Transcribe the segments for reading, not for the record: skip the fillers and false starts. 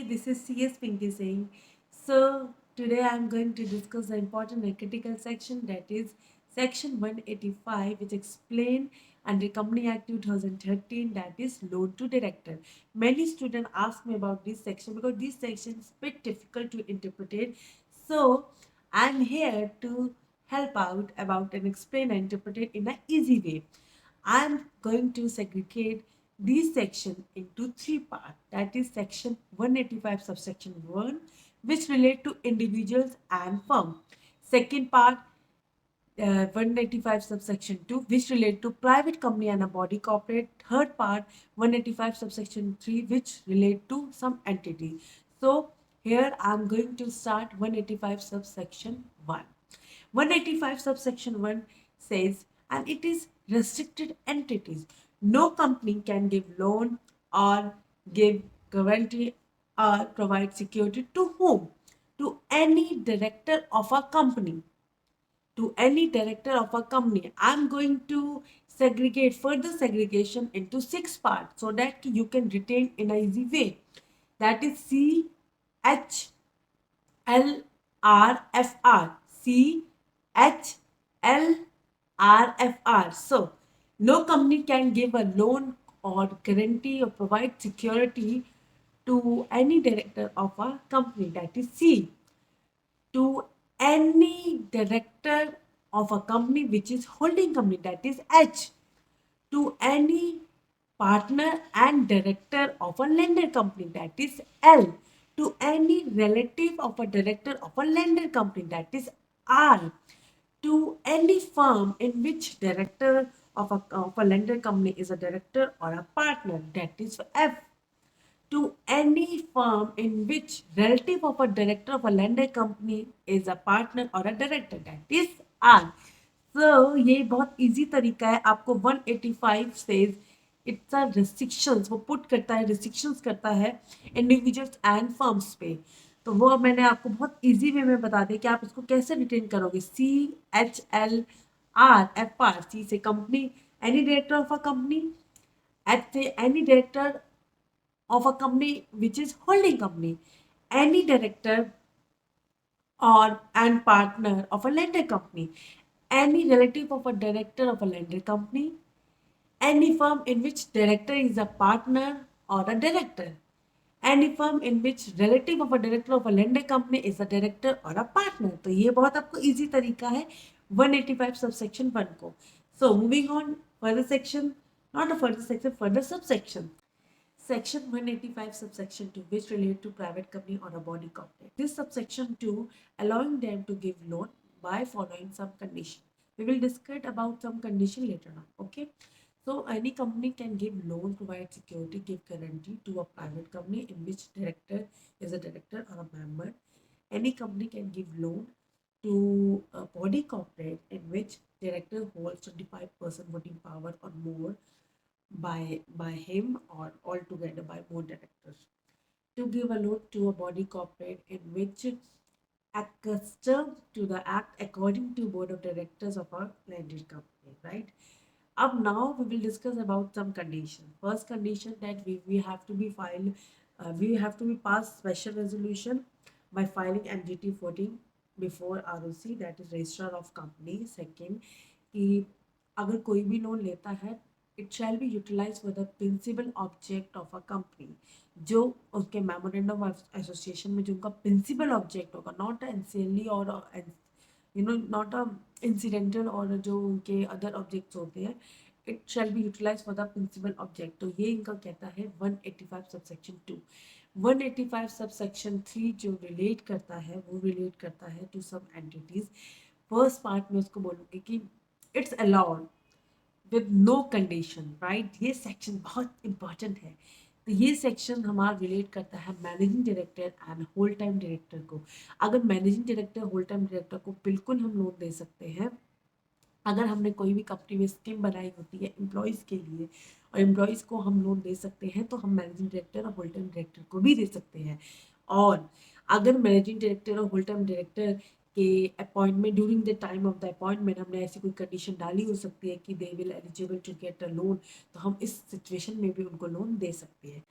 this is CS Pinky saying. So, today I am going to discuss the important and critical section, that is section 185, which explain under Company Act 2013, that is loan to director. Many students ask me about this section because this section is bit difficult to interpret. So, I am here to help out about and explain and interpret it in an easy way. I am going to segregate this section into three parts. That is section 185 subsection 1, which relate to individuals and firm. Second part, 185 subsection 2, which relate to private company and a body corporate. Third part, 185 subsection 3, which relate to some entity. So here I am going to start 185 subsection 1. 185 subsection 1 says, and it is restricted entities. No company can give loan or give guarantee or provide security to whom? To any director of a company. To any director of a company. I'm going to segregate further segregation into 6 parts so that you can retain in an easy way. That is C, H, L, R, F, R. C, H, L, R, F, R. So, no company can give a loan or guarantee or provide security to any director of a company. That is C. To any director of a company which is holding company. That is H. To any partner and director of a lender company, that is L. To any relative of a director of a lender company, that is R. To any firm in which director of a lender company is a director or a partner, that is F. To any firm in which relative of a director of a lender company is a partner or a director, that is R. So ये बहुत easy तरीका है आपको 185 says it's a restrictions, वो put करता है, restrictions करता है इंडिविजुअल्स एंड फर्म्स पे. तो वो मैंने आपको बहुत इजी वे में बता दिया कि आप इसको कैसे रिटेन करोगे. CHLR, सी से company, any director of a company. H से any director of a company which is holding company, any director or and partner of a lender company, any relative of a director of a lender company, any firm in which director is a partner or a director, any firm in which relative of a director of a lender company is a director or a partner. तो ये बहुत आपको easy तरीका है 185 subsection 1 को. So moving on further section, not a further section, further subsection. Section 185 subsection 2, which relate to private company or a body corporate. This subsection 2 allowing them to give loan by following some condition. We will discuss about some condition later on. Okay. So any company can give loan, provide security, give guarantee to a private company in which director is a director or a member. Any company can give loan to a body corporate in which director holds 25% voting power or more by him or altogether by more directors. To give a loan to a body corporate in which accustomed to the act according to board of directors of a landed company, right? Up now we will discuss about some condition. First condition that we have to be filed, we have to be passed special resolution by filing MGT 14 before ROC, that is registrar of company. Second, कि अगर कोई भी loan लेता है it shall be utilized for the principal object of a company. जो उसके memorandum of association में जो उनका प्रिंसिपल ऑब्जेक्ट होगा, नॉट एनसीएलई और नॉट अ इंसिडेंटल और जो उनके अदर ऑब्जेक्ट्स होते हैं, it shall be utilise for the principal object. तो ये इनका कहता है 185 सबसेक्शन 2. 185 सबसेक्शन 3 जो रिलेट करता है वो रिलेट करता है to some entities. First part में उसको बोलूँगी कि it's allowed with no condition, right. ये सेक्शन बहुत इंपॉर्टेंट है. तो ये सेक्शन हमारा रिलेट करता है managing director and whole time director को. अगर managing director whole time director को बिल्कुल हम लोन दे सकते हैं अगर हमने कोई भी कंपनी में स्कीम बनाई होती है एम्प्लॉयज़ के लिए और एम्प्लॉयज़ को हम लोन दे सकते हैं, तो हम मैनेजिंग डायरेक्टर और होल टाइम डायरेक्टर को भी दे सकते हैं. और अगर मैनेजिंग डायरेक्टर और होल टाइम डायरेक्टर के appointment during the time of the appointment हमने ऐसी कोई कंडीशन डाली हो सकती है कि they will eligible to get a loan, तो हम इस सिचुएशन में भी उनको लोन दे सकते हैं.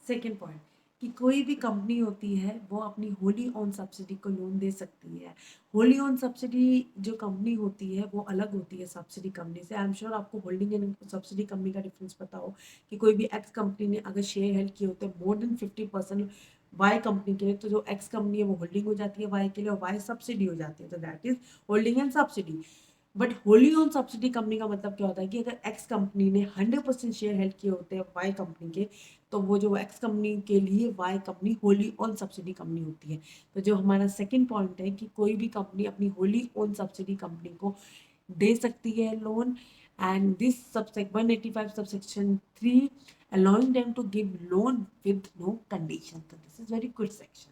सेकेंड पॉइंट कि कोई भी कंपनी होती है वो अपनी होली ओन सब्सिडी को लोन दे सकती है। होली ओन सब्सिडी जो कंपनी होती है वो अलग होती है सब्सिडी कंपनी से। आई एम श्योर आपको होल्डिंग एंड सब्सिडी कंपनी का डिफरेंस पता हो कि कोई भी एक्स कंपनी ने अगर शेयर हेल्ड किए होते हैं मोर देन 50% वाई कंपनी के लिए, तो जो एक्स कंपनी है वो होल्डिंग हो जाती है वाई के लिए और वाई सब्सिडी हो जाती है, तो that is holding and subsidy. But Holi own subsidiary company का मतलब क्या होता है कि अगर एक्स कंपनी ने 100% शेयर हेल्ड किए होते हैं वाई कंपनी के, तो वो जो एक्स कंपनी के लिए Y company wholly own subsidiary company होती है। तो जो हमारा सेकंड पॉइंट है कि कोई भी कंपनी अपनी होली ओन सब्सिडी कंपनी को दे सकती है loan, and this subsection 185 subsection 3 allowing them to give loan with no condition, तो this is very good section.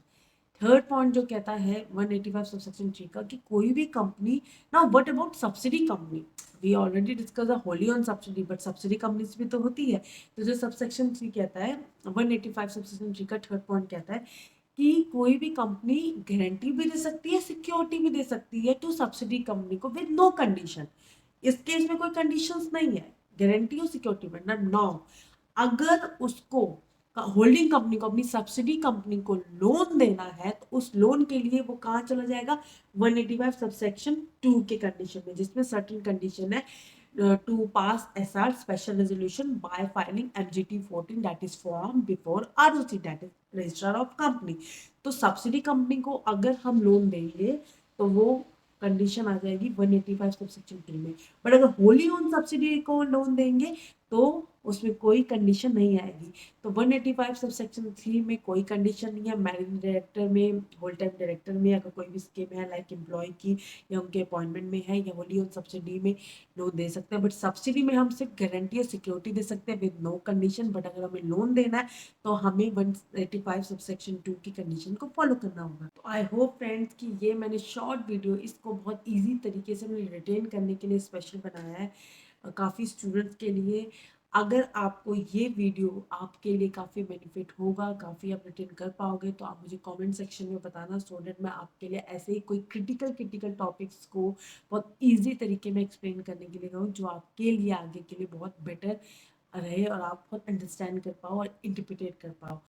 Third point जो कहता है 185 सबसेक्शन 3 का कि कोई भी company, now what about subsidiary company, we already discuss the wholly own subsidiary, but subsidiary companies भी तो होती है। तो जो सबसेक्शन 3 कहता है 185 सबसेक्शन 3 का थर्ड पॉइंट कहता है कि कोई भी कंपनी गारंटी भी दे सकती है, सिक्योरिटी भी दे सकती है टू सब्सिडी कंपनी को विद नो कंडीशन। इस केस में कोई कंडीशंस नहीं है गारंटी और सिक्योरिटी में ना। नो, अगर उसको होल्डिंग कंपनी को अपनी सब्सिडी कंपनी को लोन देना है तो उस लोन के लिए वो कहाँ चला जाएगा 185 सबसेक्शन 2 के कंडीशन में, जिसमें सर्टेन कंडीशन है to pass SR special resolution by filing MGT 14 that is form before ROC that is registrar of company। तो सब्सिडी कंपनी को अगर हम लोन देंगे तो वो कंडीशन आ जाएगी 185 सबसेक्शन 3 में। बट अगर होली ओन सब्सिडी को लोन देंगे तो उसमें कोई कंडीशन नहीं आएगी। तो 185 सबसेक्शन 3 में कोई कंडीशन नहीं है। मैनेजिंग डायरेक्टर में, होल टाइम डायरेक्टर में अगर कोई भी स्कीम है लाइक एम्प्लॉय की या उनके अपॉइंटमेंट में है या होली ओन सब्सिडी में लोन दे सकते हैं। बट सब्सिडी में हम सिर्फ गारंटी और सिक्योरिटी दे सकते हैं विद नो कंडीशन। बट अगर हमें लोन देना है तो हमें 185 सबसेक्शन 2 की कंडीशन को फॉलो करना होगा। तो आई होप फ्रेंड्स कि ये मैंने शॉर्ट वीडियो इसको बहुत ईजी तरीके से मैंने रिटेन करने के लिए स्पेशल बनाया है काफ़ी स्टूडेंट्स के लिए। अगर आपको ये वीडियो आपके लिए काफ़ी बेनिफिट होगा, काफ़ी आप रिटेन कर पाओगे, तो आप मुझे कमेंट सेक्शन में बताना सो डेट मैं आपके लिए ऐसे ही कोई क्रिटिकल टॉपिक्स को बहुत इजी तरीके में एक्सप्लेन करने के लिए कहूँ जो आपके लिए आगे के लिए बहुत बेटर रहे और आप बहुत अंडरस्टैंड कर पाओ और इंटरप्रिटेट कर पाओ।